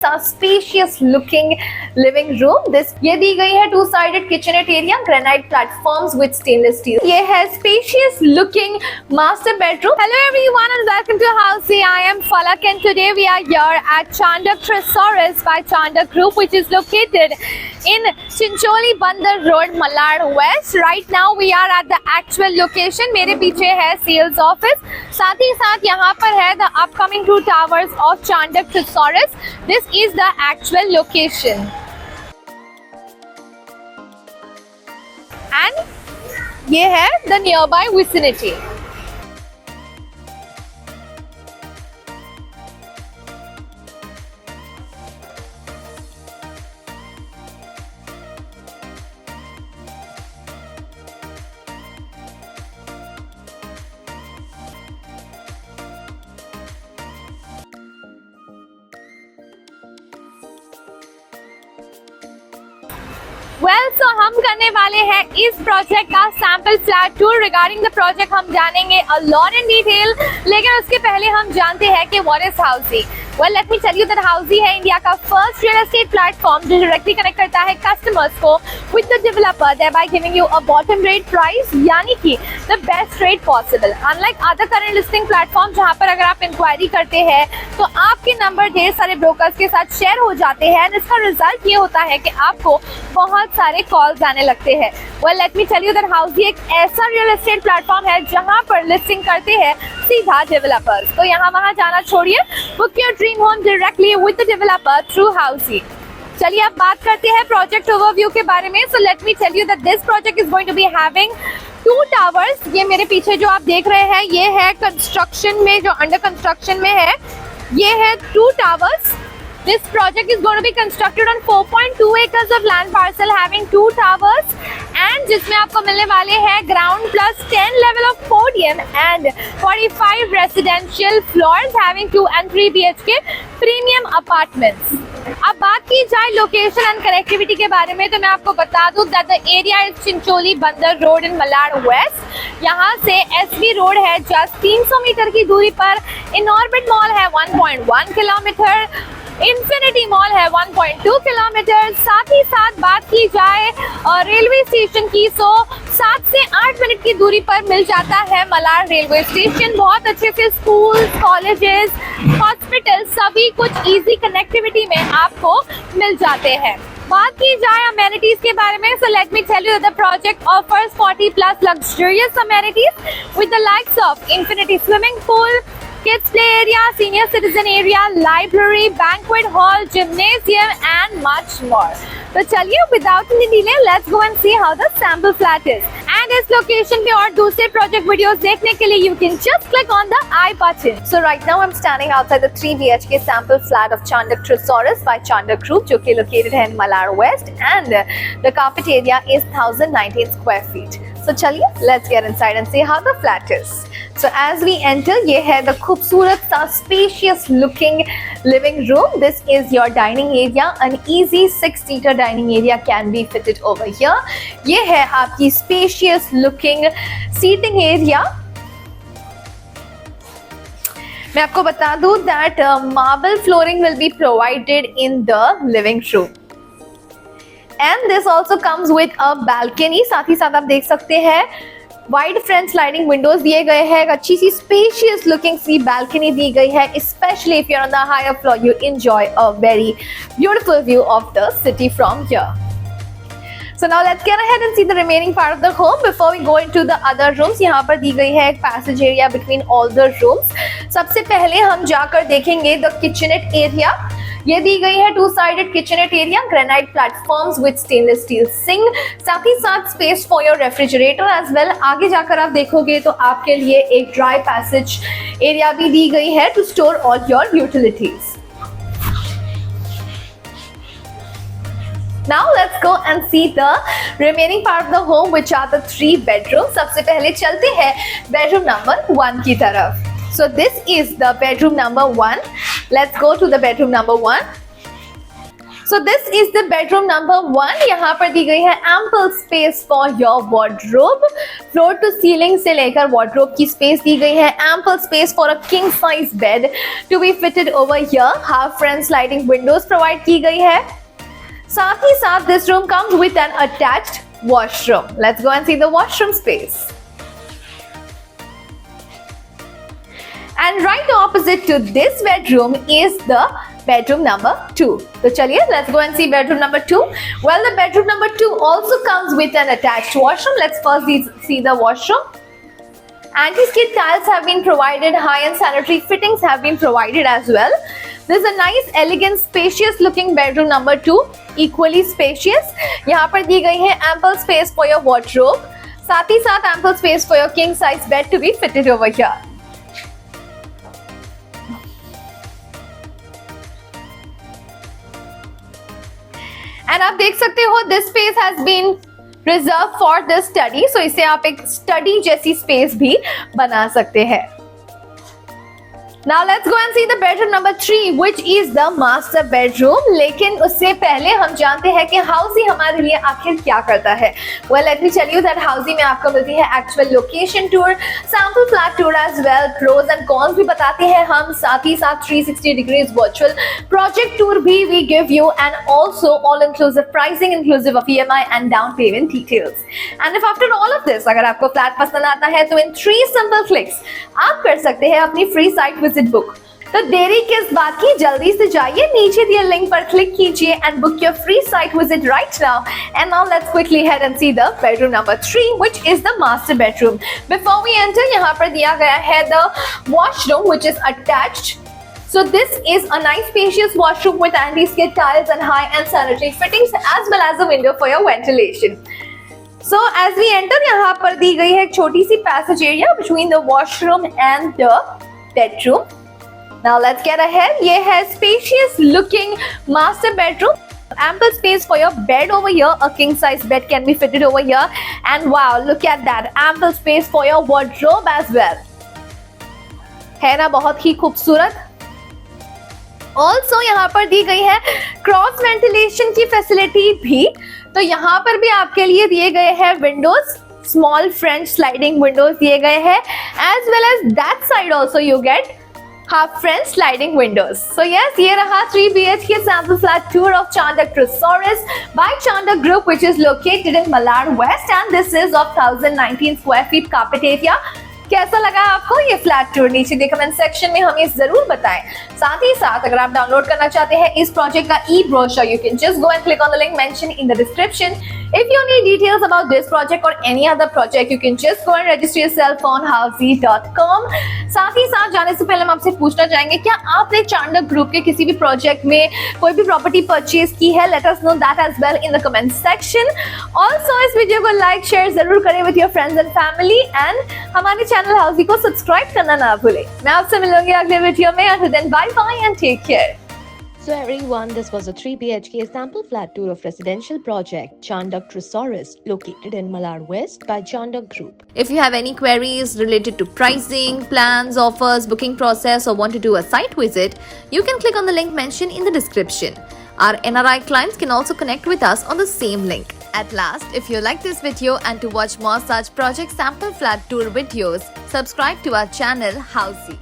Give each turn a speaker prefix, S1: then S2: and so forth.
S1: Spacious looking living room. ये दी गई है two sided kitchenette area, granite platforms with stainless steel. ये है spacious looking master bedroom. Hello everyone and welcome to Housiey. I am Falak and today we are here at Chandak Thesaurus by Chandak Group, which is located in Chincholi Bandar Road, Malad West. Right now we are at the actual location. मेरे पीछे है sales office, साथ ही साथ यहाँ पर है the upcoming 2 towers of Chandak Thesaurus. This is the actual location. And ये है the nearby vicinity. So हम करने वाले हैं इस प्रोजेक्ट का sample flat tour. Regarding the project हम जानेंगे a lot in detail, लेकिन उसके पहले हम जानते हैं कि what is housing. Well, let me tell you that housing है इंडिया का फर्स्ट रियल एस्टेट प्लेटफॉर्म जो डायरेक्टली कनेक्ट करता है कस्टमर्स को with the developer, thereby giving you a bottom rate price, यानी कि the best rate possible. Unlike other current listing platform जहाँ पर अगर आप इंक्वायरी करते हैं तो आपके नंबर ढेर सारे ब्रोकर्स के साथ शेयर हो जाते हैं। इसका रिजल्ट ये होता है कि आपको बहुत सारे कॉल्स आने लगते हैं। Well, let me tell you that housing एक ऐसा रियल एस्टेट प्लेटफॉर्म है जहाँ पर लिस्टिंग करते हैं सीधा डेवलपर्स। तो यहाँ वहाँ जाना छोड़िए, book your dream home directly with the developer through housing. चलिए अब बात करते हैं प्रोजेक्ट ओवरव्यू के बारे में। So let me tell you that this project is going to be having 2 towers. ये मेरे पीछे जो आप देख रहे हैं ये है कंस्ट्रक्शन में, जो अंडर कंस्ट्रक्शन में है, ये है 2 towers. This project is going to be constructed on 4.2 acres of land parcel having 2 towers and जिसमें आपको मिलने वाले हैं ground plus 10 level of podium and 45 residential floors having 2 and 3 BHK premium apartments. अब बात की जाए लोकेशन एंड कनेक्टिविटी के बारे में तो मैं आपको बता दूं that the area is Chincholi बंदर रोड इन मलाड वेस्ट। यहाँ से एसबी रोड है जस्ट 300 मीटर की दूरी पर। इनऑर्बिट मॉल है 1.1 किलोमीटर, इन्फिनिटी मॉल है 1.2 किलोमीटर। साथ ही साथ बात की जाए रेलवे स्टेशन की तो 7 से 8 मिनट की दूरी पर मिल जाता है मलाड रेलवे स्टेशन। बहुत अच्छे से स्कूल, कॉलेजेस, हॉस्पिटल सभी कुछ इजी कनेक्टिविटी में आपको मिल जाते हैं। बात की जाए अमेनिटीज के बारे में, so let me tell you that the project offers 40+ luxurious amenities with the likes of infinity swimming pool, kids play area, senior citizen area, library, banquet hall, gymnasium and much more. तो चलिए without any delay let's go and see how the sample flat is. And इस location पे और दूसरे project videos देखने के लिए you can just click on the I button. So right now I'm standing outside the 3 BHK sample flat of Chandak Thesaurus by Chandak Group, जो कि located है in Malad West and the carpet area is 1019 square feet. So चलिए let's get inside and see how the flat is. So as we enter, ये है the खूबसूरत सा spacious looking living room. This is your dining area. An easy 6-seater dining area can be fitted over here. ये है आपकी spacious looking seating area. मैं आपको बता दूं that marble flooring will be provided in the living room. And this also comes with a balcony. साथ ही साथ आप देख सकते हैं वाइड फ्रंट स्लाइडिंग विंडोज दिए गए हैं, अच्छी सी स्पेशियस लुकिंग सी balcony दी गई है. Especially if you're on the higher floor, you enjoy a very beautiful view of the city from here. So now let's get ahead and see the remaining part of the home before we go into the other rooms. यहाँ पर दी गई है एक passage area between all the rooms. सबसे पहले हम जाकर देखेंगे the kitchenette area. ये दी गई है 2 sided kitchenette area, granite platforms with stainless steel sink, साथ ही साथ space for your refrigerator as well. आगे जाकर आप देखोगे तो आपके लिए एक ड्राई पैसेज एरिया भी दी गई है to store all your utilities. Now let's go and see the remaining part of the home, which are the 3 bedrooms. सबसे पहले चलते हैं बेडरूम नंबर 1 की तरफ. So this is the bedroom number 1. Let's go to the bedroom number 1. So this is the bedroom number 1. यहाँ पर दी गई है ample space for your wardrobe. Floor to ceiling से लेकर वार्डरोब की स्पेस दी गई है. Ample space for a king size bed to be fitted over here. Half front sliding windows provide की गई है. साथ ही साथ this room comes with an attached washroom. Let's go and see the washroom space. And right opposite to this bedroom is the bedroom number 2. So chaliye, let's go and see bedroom number 2. Well, the bedroom number 2 also comes with an attached washroom. Let's first see the washroom. Anti-skid tiles have been provided. High-end sanitary fittings have been provided as well. This is a nice, elegant, spacious looking bedroom number 2. Equally spacious. यहाँ पर दी गई है ample space for your wardrobe. साथ ही साथ ample space for your king size bed to be fitted over here. And आप देख सकते हो this space has been reserved for this study. So इसे आप एक स्टडी जैसी स्पेस भी बना सकते हैं. Now let's go and see the bedroom number 3, which is the master bedroom. लेकिन उससे पहले हम जानते हैं कि हाउसी हमारे लिए आखिर क्या करता है. Well, let me tell you that हाउसी में आपको मिलती है actual location tour, sample flat tour as well, pros and cons भी बताते हैं हम. साथ ही साथ 360 degrees virtual project tour भी we give you, and also all inclusive pricing inclusive of EMI and down payment details. And if after all of this अगर आपको फ्लैट पसंद आता है तो in 3 simple clicks आप कर सकते हैं अपनी फ्री साइट विजिट बुक. तो देरी किस बात की, जल्दी से जाइए, नीचे दिए लिंक पर क्लिक कीजिए and book your free site visit right now. And now let's quickly head and see the bedroom number 3, which is the master bedroom. Before we enter, यहाँ पर दिया गया है the washroom which is attached. So this is a nice spacious washroom with anti-skid tiles and high-end sanitary fittings as well as a window for your ventilation. So as we enter, यहाँ पर दी गई है एक छोटी सी passage area between the washroom and the bedroom. Now let's get ahead. ये है spacious looking master bedroom. Ample space for your bed over here. A king size bed can be fitted over here. And wow, look at that. Ample space for your wardrobe as well. है ना बहुत ही खूबसूरत. Also यहाँ पर दी गई है cross ventilation की facility भी. तो यहाँ पर भी आपके लिए दिए गए हैं windows, small French sliding windows दिए गए हैं, as well as that side also you get half French sliding windows. So yes, ये रहा 3 BHK sample flat tour of Chandak Resorts by Chandak Group, which is located in Malad West, and this is of 1019 square feet carpet area. कैसा लगा आपको ये flat tour? नीचे के comment section में हमें जरूर बताएं. साथ ही साथ अगर आप डाउनलोड करना चाहते हैं इस प्रोजेक्ट का e-brochure, you can just go and click on the link mention in the description. If you need details about this project or any other project, you can just go and register yourself on housey.com. साथ ही साथ जाने से पहले हम आपसे पूछना चाहेंगे, क्या आपने चांडक ग्रुप के किसी भी प्रोजेक्ट में कोई भी प्रॉपर्टी परचेज की है? Let us know that as well in the comment section. Also इस वीडियो को लाइक शेयर जरूर करें with your friends and family, and हमारे चैनल हाउसी को सब्सक्राइब करना ना भूलें. मैं आपसे मिलूंगी अगले वीडियो में. Until then, bye bye and take care.
S2: So everyone, this was a 3 BHK sample flat tour of residential project Chandak Resorts located in Malad West by Chandak Group.
S1: If you have any queries related to pricing, plans, offers, booking process, or want to do a site visit, you can click on the link mentioned in the description. Our NRI clients can also connect with us on the same link. At last, if you like this video and to watch more such project sample flat tour videos, subscribe to our channel Housey.